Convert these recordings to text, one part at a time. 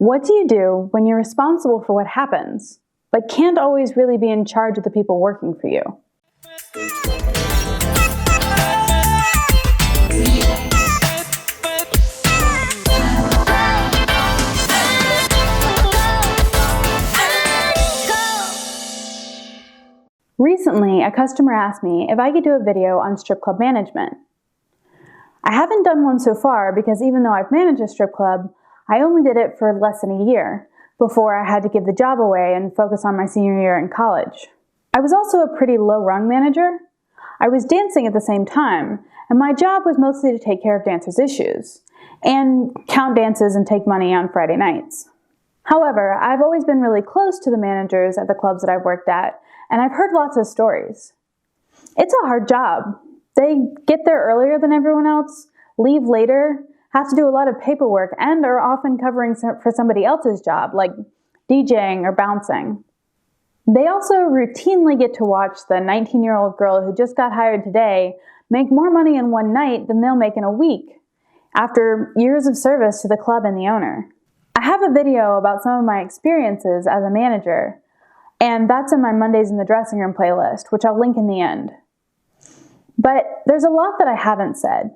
What do you do when you're responsible for what happens, but can't always really be in charge of the people working for you? Recently, a customer asked me if I could do a video on strip club management. I haven't done one so far because even though I've managed a strip club, I only did it for less than a year before I had to give the job away and focus on my senior year in college. I was also a pretty low-rung manager. I was dancing at the same time, and my job was mostly to take care of dancers' issues and count dances and take money on Friday nights. However, I've always been really close to the managers at the clubs that I've worked at, and I've heard lots of stories. It's a hard job. They get there earlier than everyone else, leave later, have to do a lot of paperwork, and are often covering for somebody else's job, like DJing or bouncing. They also routinely get to watch the 19-year-old girl who just got hired today make more money in one night than they'll make in a week, after years of service to the club and the owner. I have a video about some of my experiences as a manager, and that's in my Mondays in the Dressing Room playlist, which I'll link in the end. But there's a lot that I haven't said.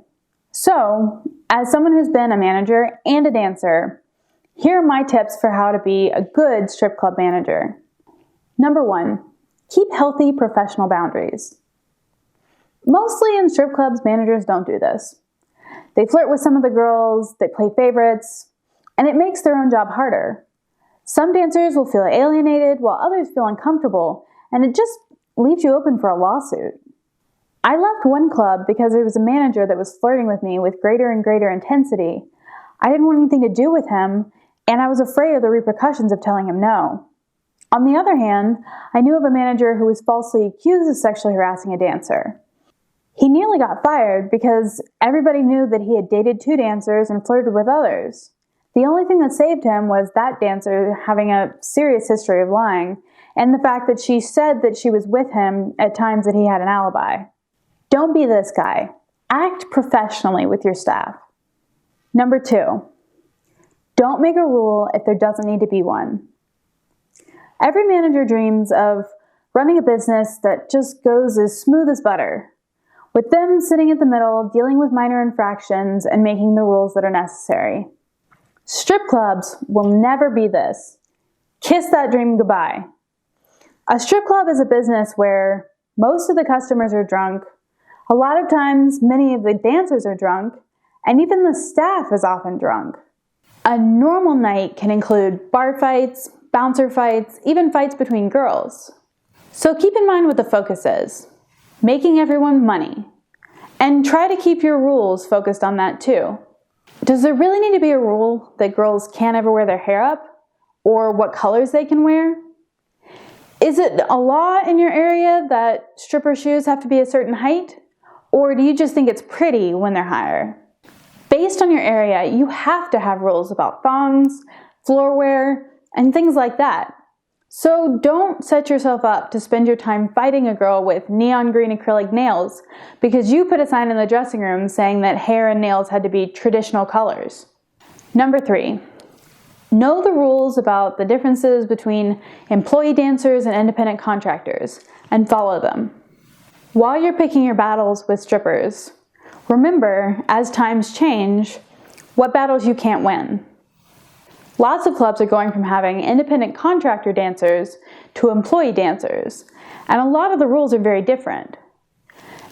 So, as someone who's been a manager and a dancer, here are my tips for how to be a good strip club manager. Number 1, keep healthy professional boundaries. Mostly in strip clubs, managers don't do this. They flirt with some of the girls, they play favorites, and it makes their own job harder. Some dancers will feel alienated while others feel uncomfortable, and it just leaves you open for a lawsuit. I left one club because there was a manager that was flirting with me with greater and greater intensity. I didn't want anything to do with him, and I was afraid of the repercussions of telling him no. On the other hand, I knew of a manager who was falsely accused of sexually harassing a dancer. He nearly got fired because everybody knew that he had dated 2 dancers and flirted with others. The only thing that saved him was that dancer having a serious history of lying, and the fact that she said that she was with him at times that he had an alibi. Don't be this guy. Act professionally with your staff. Number 2, don't make a rule if there doesn't need to be one. Every manager dreams of running a business that just goes as smooth as butter, with them sitting at the middle, dealing with minor infractions and making the rules that are necessary. Strip clubs will never be this. Kiss that dream goodbye. A strip club is a business where most of the customers are drunk. A lot of times, many of the dancers are drunk, and even the staff is often drunk. A normal night can include bar fights, bouncer fights, even fights between girls. So keep in mind what the focus is. Making everyone money. And try to keep your rules focused on that too. Does there really need to be a rule that girls can't ever wear their hair up? Or what colors they can wear? Is it a law in your area that stripper shoes have to be a certain height? Or do you just think it's pretty when they're higher? Based on your area, you have to have rules about thongs, floor wear, and things like that. So don't set yourself up to spend your time fighting a girl with neon green acrylic nails because you put a sign in the dressing room saying that hair and nails had to be traditional colors. Number 3, know the rules about the differences between employee dancers and independent contractors and follow them. While you're picking your battles with strippers, remember, as times change, what battles you can't win. Lots of clubs are going from having independent contractor dancers to employee dancers, and a lot of the rules are very different.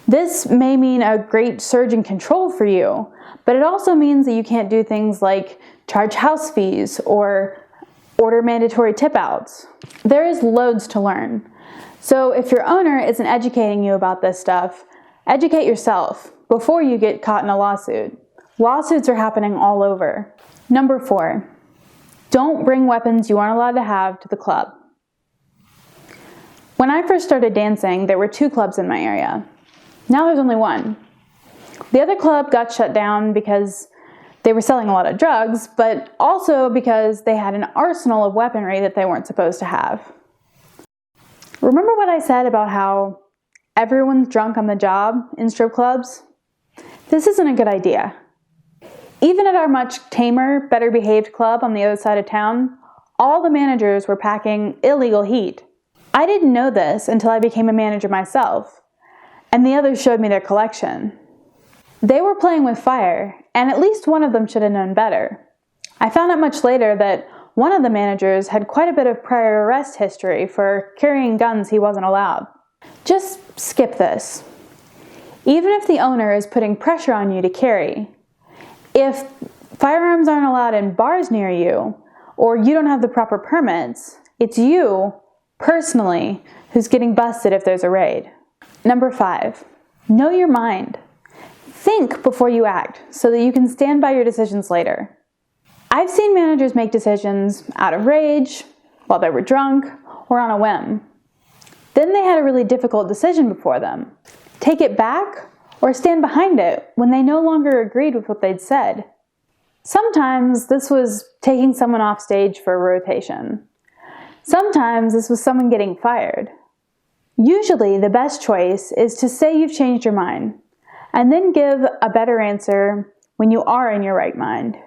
This may mean a great surge in control for you, but it also means that you can't do things like charge house fees or order mandatory tip-outs. There is loads to learn. So if your owner isn't educating you about this stuff, educate yourself before you get caught in a lawsuit. Lawsuits are happening all over. Number 4, don't bring weapons you aren't allowed to have to the club. When I first started dancing, there were 2 clubs in my area. Now there's only 1. The other club got shut down because they were selling a lot of drugs, but also because they had an arsenal of weaponry that they weren't supposed to have. Remember what I said about how everyone's drunk on the job in strip clubs? This isn't a good idea. Even at our much tamer, better behaved club on the other side of town, all the managers were packing illegal heat. I didn't know this until I became a manager myself, and the others showed me their collection. They were playing with fire, and at least one of them should have known better. I found out much later that one of the managers had quite a bit of prior arrest history for carrying guns he wasn't allowed. Just skip this. Even if the owner is putting pressure on you to carry, if firearms aren't allowed in bars near you, or you don't have the proper permits, it's you, personally, who's getting busted if there's a raid. Number 5, know your mind. Think before you act so that you can stand by your decisions later. I've seen managers make decisions out of rage, while they were drunk, or on a whim. Then they had a really difficult decision before them. Take it back or stand behind it when they no longer agreed with what they'd said. Sometimes this was taking someone off stage for a rotation. Sometimes this was someone getting fired. Usually the best choice is to say you've changed your mind, and then give a better answer when you are in your right mind.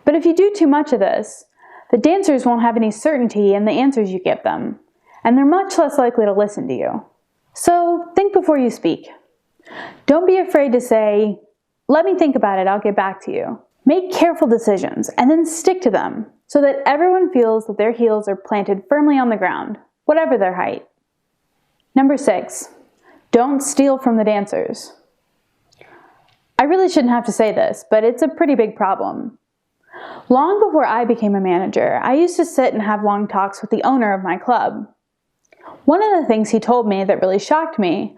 But if you do too much of this, the dancers won't have any certainty in the answers you give them, and they're much less likely to listen to you. So think before you speak. Don't be afraid to say, "Let me think about it, I'll get back to you." Make careful decisions and then stick to them so that everyone feels that their heels are planted firmly on the ground, whatever their height. Number 6, don't steal from the dancers. I really shouldn't have to say this, but it's a pretty big problem. Long before I became a manager, I used to sit and have long talks with the owner of my club. One of the things he told me that really shocked me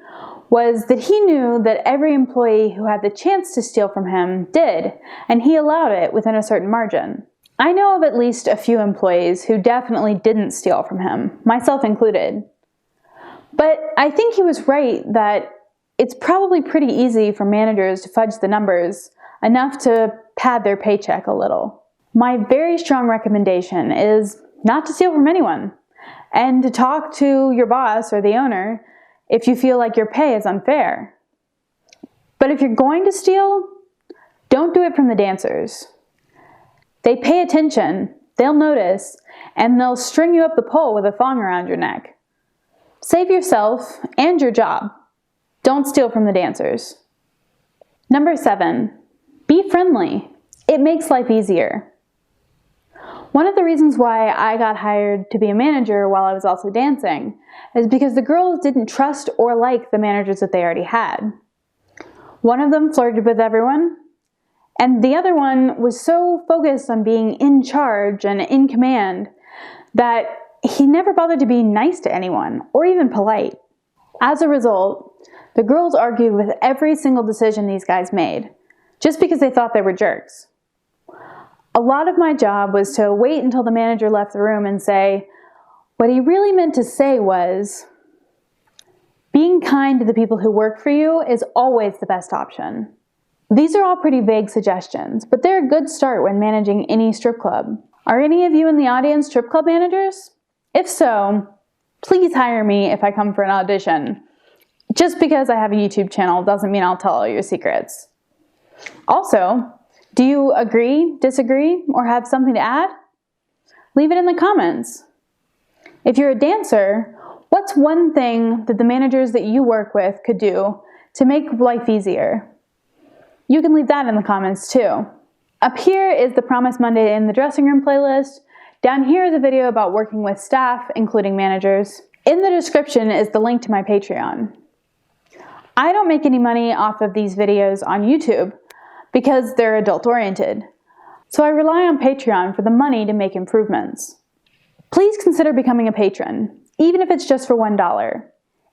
was that he knew that every employee who had the chance to steal from him did, and he allowed it within a certain margin. I know of at least a few employees who definitely didn't steal from him, myself included. But I think he was right that it's probably pretty easy for managers to fudge the numbers enough to pad their paycheck a little. My very strong recommendation is not to steal from anyone, and to talk to your boss or the owner if you feel like your pay is unfair. But if you're going to steal, don't do it from the dancers. They pay attention, they'll notice, and they'll string you up the pole with a thong around your neck. Save yourself and your job. Don't steal from the dancers. Number 7, be friendly. It makes life easier. One of the reasons why I got hired to be a manager while I was also dancing is because the girls didn't trust or like the managers that they already had. One of them flirted with everyone, and the other one was so focused on being in charge and in command that he never bothered to be nice to anyone or even polite. As a result, the girls argued with every single decision these guys made, just because they thought they were jerks. A lot of my job was to wait until the manager left the room and say, what he really meant to say was, being kind to the people who work for you is always the best option. These are all pretty vague suggestions, but they're a good start when managing any strip club. Are any of you in the audience strip club managers? If so, please hire me if I come for an audition. Just because I have a YouTube channel doesn't mean I'll tell all your secrets. Also, do you agree, disagree, or have something to add? Leave it in the comments. If you're a dancer, what's one thing that the managers that you work with could do to make life easier? You can leave that in the comments too. Up here is the Promise Monday in the Dressing Room playlist. Down here is a video about working with staff, including managers. In the description is the link to my Patreon. I don't make any money off of these videos on YouTube because they're adult-oriented, so I rely on Patreon for the money to make improvements. Please consider becoming a patron, even if it's just for $1.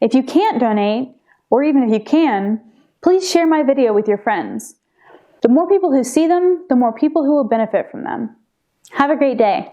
If you can't donate, or even if you can, please share my video with your friends. The more people who see them, the more people who will benefit from them. Have a great day.